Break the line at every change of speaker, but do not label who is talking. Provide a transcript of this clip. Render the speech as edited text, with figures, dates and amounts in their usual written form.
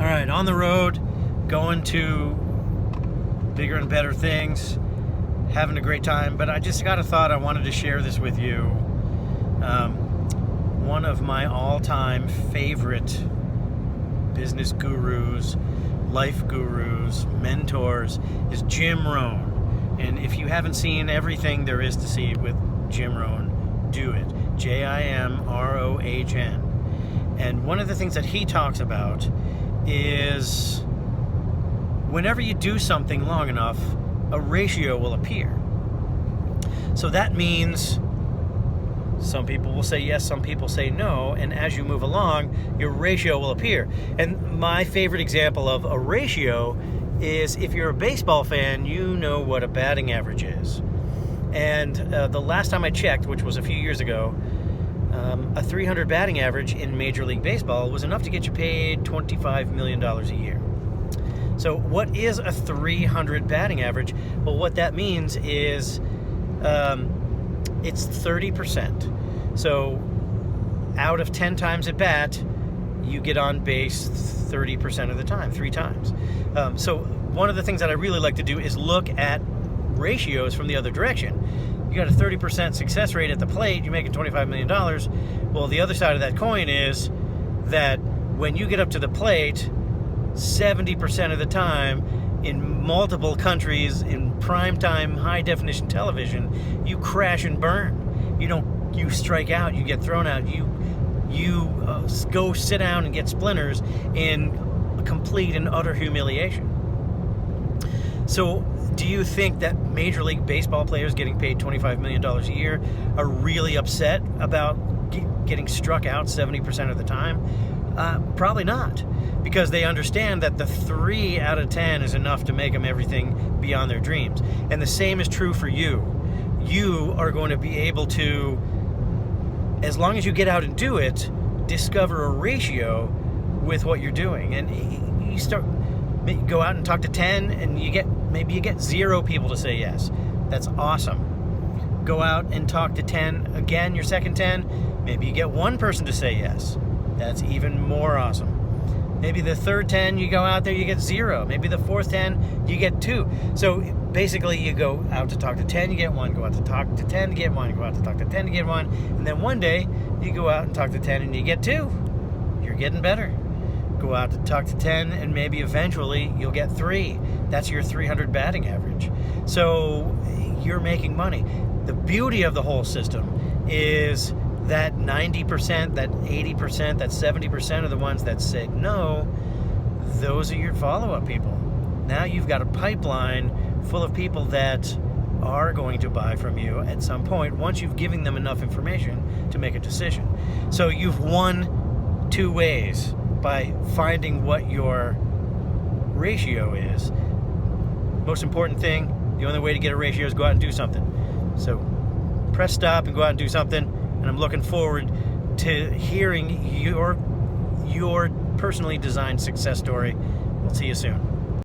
All right, on the road, going to bigger and better things, having a great time. But I just got a thought. I wanted to share this with you. One of my all-time favorite business gurus, life gurus, mentors is Jim Rohn. And if you haven't seen everything there is to see with Jim Rohn, do it. Jimrohn. And one of the things that he talks about is whenever you do something long enough, a ratio will appear. So that means some people will say yes, some people say no, and as you move along, your ratio will appear. And my favorite example of a ratio is if you're a baseball fan, you know what a batting average is. And the last time I checked, which was a few years ago, a 300 batting average in Major League Baseball was enough to get you paid $25 million a year. So what is a 300 batting average? Well, what that means is it's 30%. So out of 10 times at bat, you get on base 30% of the time, 3 times. So one of the things that I really like to do is look at ratios from the other direction. You got a 30% success rate at the plate, you're making $25 million. Well, the other side of that coin is that when you get up to the plate, 70% of the time in multiple countries, in primetime, high-definition television, you crash and burn. You strike out, you get thrown out, you go sit down and get splinters in complete and utter humiliation. So do you think that Major League Baseball players getting paid $25 million a year are really upset about getting struck out 70% of the time? Probably not, because they understand that the 3 out of 10 is enough to make them everything beyond their dreams. And the same is true for you. You are going to be able to, as long as you get out and do it, discover a ratio with what you're doing. And you go out and talk to 10 and maybe you get 0 people to say yes. That's awesome. Go out and talk to 10 again, your second 10, maybe you get 1 person to say yes. That's even more awesome. Maybe the third 10, you go out there, you get 0. Maybe the fourth 10, you get 2. So basically you go out to talk to 10, you get 1. Go out to talk to 10 to get 1. Go out to talk to 10 to get 1. And then one day you go out and talk to 10 and you get 2. You're getting better. Go out to talk to 10 and maybe eventually you'll get 3. That's your 300 batting average. So you're making money. The beauty of the whole system is that 90%, that 80%, that 70% of the ones that said no, those are your follow-up people. Now you've got a pipeline full of people that are going to buy from you at some point once you've given them enough information to make a decision. So you've won 2 ways by finding what your ratio is. Most important thing, the only way to get a ratio is go out and do something. So press stop and go out and do something. And I'm looking forward to hearing your personally designed success story. We'll see you soon.